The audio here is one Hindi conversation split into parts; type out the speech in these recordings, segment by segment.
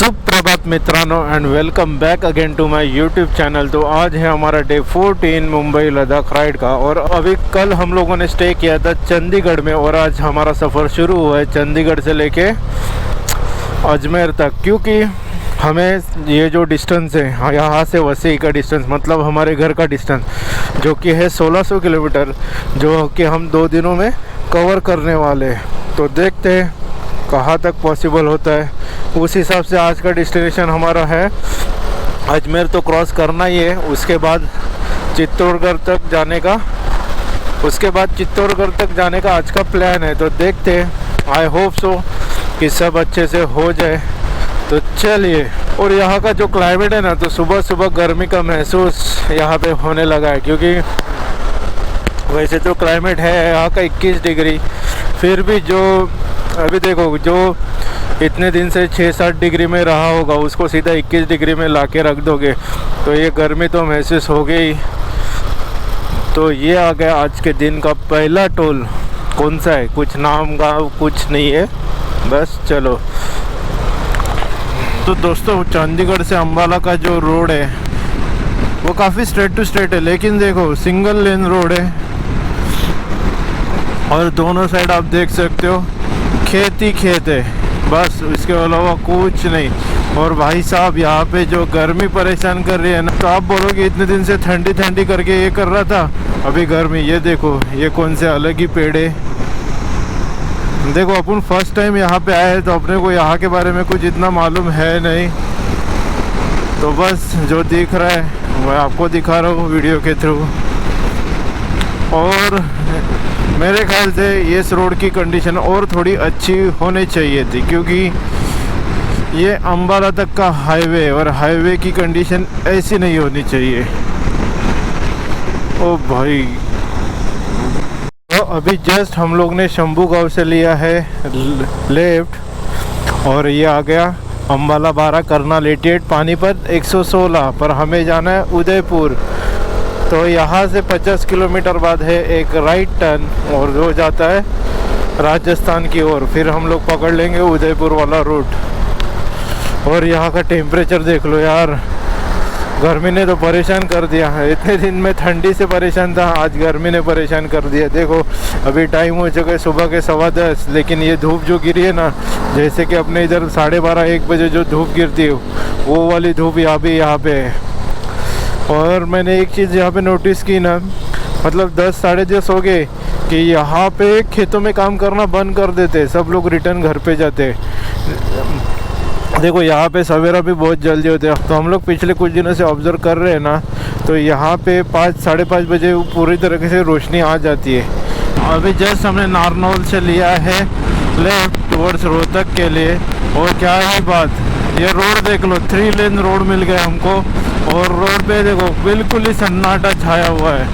सुप्रभात मित्रांनो and welcome back again to my YouTube channel. तो आज है हमारा डे 14 मुंबई लद्दाख राइड का। और अभी कल हम लोगों ने स्टे किया था चंडीगढ़ में और आज हमारा सफ़र शुरू हुआ है चंडीगढ़ से लेके अजमेर तक। क्योंकि हमें ये जो डिस्टेंस है यहाँ से वसई का डिस्टेंस मतलब हमारे घर का डिस्टेंस जो कि है 1600 किलोमीटर, जो कि हम 2 दिनों में कवर करने वाले हैं। तो देखते हैं कहाँ तक पॉसिबल होता है, उस हिसाब से आज का डेस्टिनेशन हमारा है अजमेर तो क्रॉस करना ही है। उसके बाद चित्तौड़गढ़ तक जाने का आज का प्लान है। तो देखते हैं, आई होप सो कि सब अच्छे से हो जाए। तो चलिए। और यहाँ का जो क्लाइमेट है ना, तो सुबह सुबह गर्मी का महसूस यहाँ पे होने लगा है। क्योंकि वैसे तो क्लाइमेट है यहाँ का 21 डिग्री, फिर भी जो अभी देखो जो इतने दिन से 6-7 डिग्री में रहा होगा उसको सीधा 21 डिग्री में ला के रख दोगे तो ये गर्मी तो महसूस हो गई। तो ये आ गया आज के दिन का पहला टोल। कौन सा है, कुछ नाम का कुछ नहीं है, बस चलो। तो दोस्तों चंडीगढ़ से अम्बाला का जो रोड है वो काफ़ी स्ट्रेट टू स्ट्रेट है, लेकिन देखो सिंगल लेन रोड है और दोनों साइड आप देख सकते हो खेत ही खेत है, बस इसके अलावा कुछ नहीं। और भाई साहब यहाँ पे जो गर्मी परेशान कर रही है ना, तो आप बोलोगे इतने दिन से ठंडी ठंडी करके ये कर रहा था, अभी गर्मी। ये देखो ये कौन से अलग ही पेड़ है। देखो अपन फर्स्ट टाइम यहाँ पे आए तो अपने को यहाँ के बारे में कुछ इतना मालूम है नहीं, तो बस जो दिख रहा है मैं आपको दिखा रहा हूँ वीडियो के थ्रू। और मेरे ख्याल से इस रोड की कंडीशन और थोड़ी अच्छी होनी चाहिए थी, क्योंकि ये अम्बाला तक का हाईवे और हाईवे की कंडीशन ऐसी नहीं होनी चाहिए। ओ भाई, तो अभी जस्ट हम लोग ने शंभू गांव से लिया है लेफ्ट और ये आ गया अम्बाला 12 करनाल 88 पानीपत 116 पर हमें जाना है उदयपुर। तो यहाँ से 50 किलोमीटर बाद है एक राइट टर्न और वो जाता है राजस्थान की ओर। फिर हम लोग पकड़ लेंगे उदयपुर वाला रूट। और यहाँ का टेम्परेचर देख लो यार, गर्मी ने तो परेशान कर दिया है। इतने दिन में ठंडी से परेशान था, आज गर्मी ने परेशान कर दिया। देखो अभी टाइम हो चुका है सुबह के 10:15, लेकिन ये धूप जो गिरी है ना, जैसे कि अपने इधर 12:30-1 बजे जो धूप गिरती है वो वाली धूप यहाँ पे है। और मैंने एक चीज़ यहाँ पे नोटिस की ना, मतलब 10-10:30 हो गए कि यहाँ पे खेतों में काम करना बंद कर देते, सब लोग रिटर्न घर पे जाते। देखो यहाँ पे सवेरा भी बहुत जल्दी होते हैं। तो हम लोग पिछले कुछ दिनों से ऑब्ज़र्व कर रहे हैं ना, तो यहाँ पे 5-5:30 बजे पूरी तरीके से रोशनी आ जाती है। अभी जस्ट हमने नारनौल से लिया है लेफ्ट टुवर्ड्स रोहतक के लिए। और क्या है बात, ये रोड देख लो, 3 लेन रोड मिल गया हमको। और रोड पे देखो बिल्कुल ही सन्नाटा छाया हुआ है।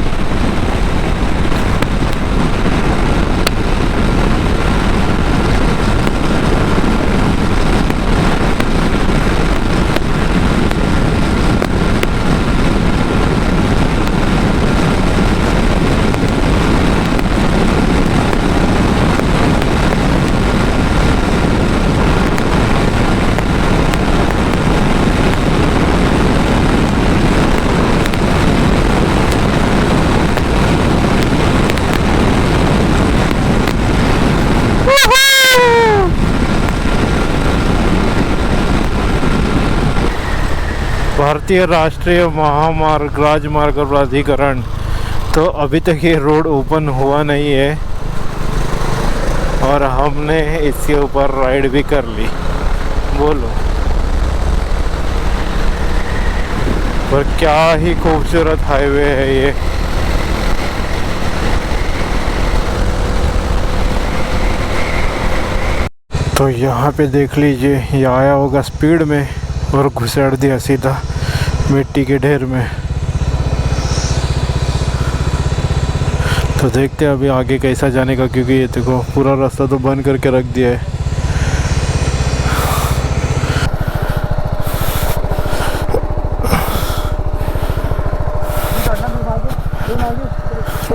भारतीय राष्ट्रीय महामार्ग राजमार्ग प्राधिकरण। तो अभी तक ये रोड ओपन हुआ नहीं है और हमने इसके ऊपर राइड भी कर ली। बोलो, पर क्या ही खूबसूरत हाईवे है ये। तो यहाँ पे देख लीजिए, ये आया होगा स्पीड में और घुसेड़ दिया सीधा मिट्टी के ढेर में। तो देखते हैं अभी आगे कैसा जाने का, क्योंकि ये देखो पूरा रास्ता तो बंद करके रख दिया है।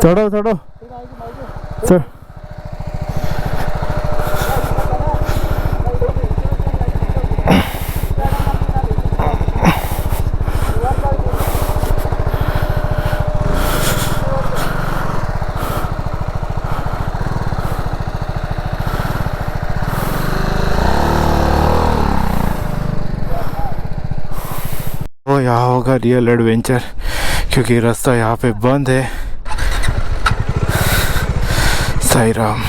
चढ़ो वो यहाँ होगा रियल एडवेंचर, क्योंकि रास्ता यहाँ पे बंद है। साई राम।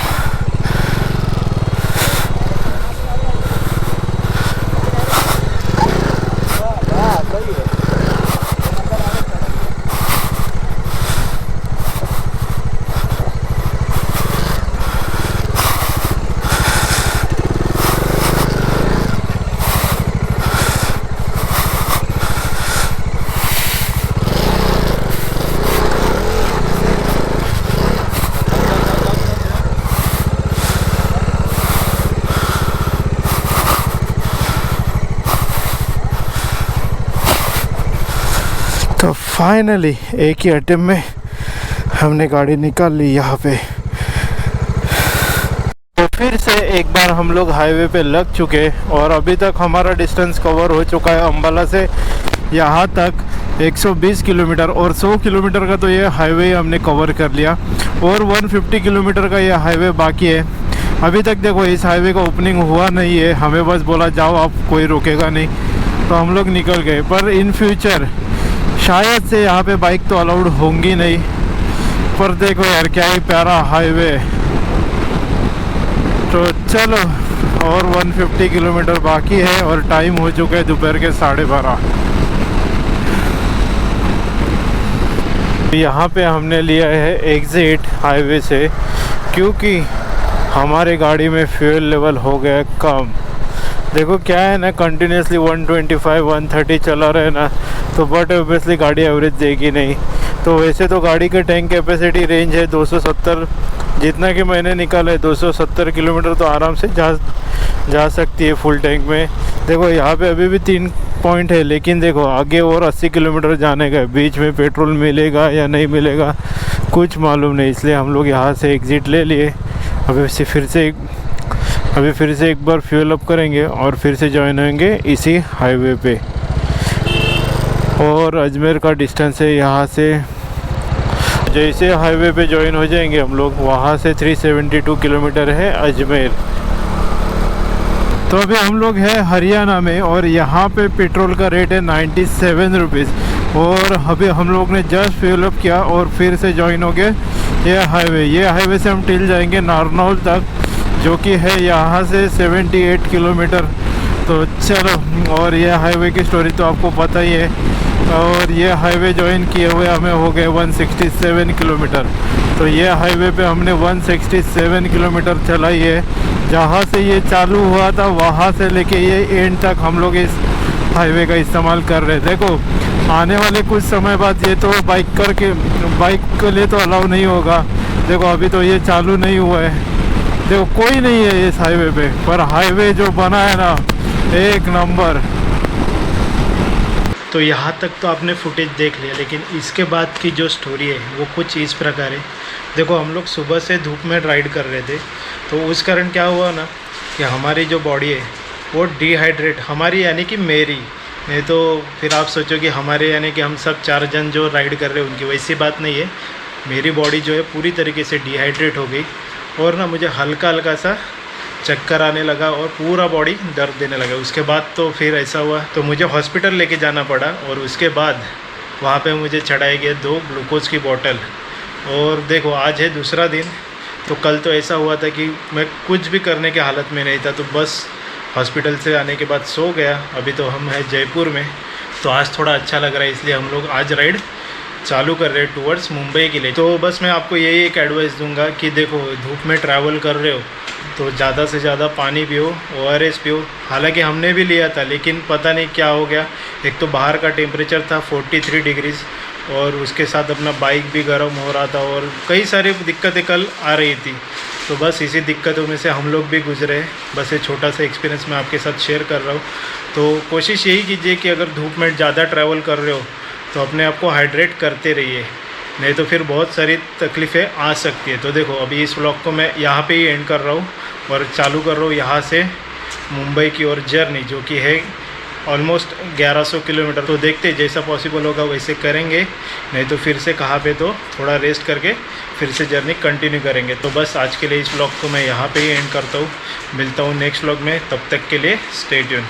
तो फाइनली एक ही अटेम्प्ट में हमने गाड़ी निकाल ली यहाँ पे। तो फिर से एक बार हम लोग हाईवे पे लग चुके और अभी तक हमारा डिस्टेंस कवर हो चुका है अंबाला से यहाँ तक 120 किलोमीटर, और 100 किलोमीटर का तो ये हाईवे हमने कवर कर लिया और 150 किलोमीटर का ये हाईवे बाकी है। अभी तक देखो इस हाईवे का ओपनिंग हुआ नहीं है, हमें बस बोला जाओ आप, कोई रोकेगा नहीं, तो हम लोग निकल गए। पर इन फ्यूचर शायद से यहाँ पे बाइक तो अलाउड होंगी नहीं, पर देखो यार क्या ही प्यारा हाईवे। तो चलो, और 150 किलोमीटर बाकी है और टाइम हो चुका है दोपहर के 12:30। यहाँ पे हमने लिया है एग्जिट हाईवे से, क्योंकि हमारे गाड़ी में फ्यूल लेवल हो गया कम। देखो क्या है ना, कंटिन्यूसली 125 130 चला रहे ना, तो बट ऑब्वियसली गाड़ी एवरेज देगी नहीं। तो वैसे तो गाड़ी के टैंक कैपेसिटी रेंज है 270, जितना कि मैंने निकाला है 270 किलोमीटर तो आराम से जा सकती है फुल टैंक में। देखो यहाँ पे अभी भी 3 पॉइंट है, लेकिन देखो आगे और 80 किलोमीटर जाने का, बीच में पेट्रोल मिलेगा या नहीं मिलेगा कुछ मालूम नहीं, इसलिए हम लोग यहाँ से एग्ज़िट ले लिए। अभी फिर से एक बार फ्यूल अप करेंगे और फिर से ज्वाइन होंगे इसी हाईवे पे। और अजमेर का डिस्टेंस है यहाँ से, जैसे हाईवे पे ज्वाइन हो जाएंगे हम लोग, वहाँ से 372 किलोमीटर है अजमेर। तो अभी हम लोग हैं हरियाणा में और यहाँ पे पेट्रोल का रेट है 97 रुपीज़। और अभी हम लोग ने जस्ट फ्यूल अप किया और फिर से ज्वाइन हो गए ये हाईवे से हम टिल जाएंगे नारनौल तक, जो कि है यहाँ से 78 किलोमीटर। तो चलो, और ये हाईवे की स्टोरी तो आपको पता ही है। और ये हाईवे ज्वाइन किए हुए हमें हो गए 167 किलोमीटर। तो ये हाईवे पे हमने 167 किलोमीटर चलाई है। जहाँ से ये चालू हुआ था वहाँ से लेके ये एंड तक हम लोग इस हाईवे का इस्तेमाल कर रहे हैं। देखो आने वाले कुछ समय बाद ये तो बाइक के लिए तो अलाउ नहीं होगा। देखो अभी तो ये चालू नहीं हुआ है, देखो कोई नहीं है इस हाईवे पे, पर हाईवे जो बना है ना, एक नंबर। तो यहाँ तक तो आपने फुटेज देख लिया, लेकिन इसके बाद की जो स्टोरी है वो कुछ इस प्रकार है। देखो हम लोग सुबह से धूप में राइड कर रहे थे, तो उस कारण क्या हुआ ना कि हमारी जो बॉडी है वो डिहाइड्रेट, हमारी यानी कि मेरी, नहीं तो फिर आप सोचो कि हमारे यानी कि हम सब 4 जन जो राइड कर रहे हैं उनकी, वैसी बात नहीं है। मेरी बॉडी जो है पूरी तरीके से डिहाइड्रेट हो गई और ना मुझे हल्का हल्का सा चक्कर आने लगा और पूरा बॉडी दर्द देने लगा। उसके बाद तो फिर ऐसा हुआ तो मुझे हॉस्पिटल लेके जाना पड़ा, और उसके बाद वहाँ पे मुझे चढ़ाए गए 2 ग्लूकोज की बोतल। और देखो आज है दूसरा दिन, तो कल तो ऐसा हुआ था कि मैं कुछ भी करने की हालत में नहीं था, तो बस हॉस्पिटल से आने के बाद सो गया। अभी तो हम हैं जयपुर में, तो आज थोड़ा अच्छा लग रहा है, इसलिए हम लोग आज राइड चालू कर रहे हैं टूवर्ड्स मुंबई के लिए। तो बस मैं आपको यही एक एडवाइस दूंगा कि देखो धूप में ट्रैवल कर रहे हो तो ज़्यादा से ज़्यादा पानी पियो, ORS पियो। हालांकि हमने भी लिया था, लेकिन पता नहीं क्या हो गया, एक तो बाहर का टेम्परेचर था 43 डिग्रीज़, और उसके साथ अपना बाइक भी गर्म हो रहा था, और कई सारी दिक्कतें कल आ रही थी। तो बस इसी दिक्कतों में से हम लोग भी गुजरे। बस ये छोटा सा एक्सपीरियंस मैं आपके साथ शेयर कर रहा हूँ। तो कोशिश यही कीजिए कि अगर धूप में ज़्यादा ट्रैवल कर रहे हो तो अपने आप को हाइड्रेट करते रहिए, नहीं तो फिर बहुत सारी तकलीफ़ें आ सकती है। तो देखो अभी इस व्लॉग को मैं यहाँ पे ही एंड कर रहा हूँ और चालू कर रहा हूँ यहाँ से मुंबई की ओर जर्नी, जो कि है ऑलमोस्ट 1100 किलोमीटर। तो देखते जैसा पॉसिबल होगा वैसे करेंगे, नहीं तो फिर से कहाँ पे तो थोड़ा रेस्ट करके फिर से जर्नी कंटिन्यू करेंगे। तो बस आज के लिए इस व्लॉग को मैं यहाँ पे ही एंड करता हूँ। मिलता हूँ नेक्स्ट व्लॉग में, तब तक के लिए स्टे ट्यून।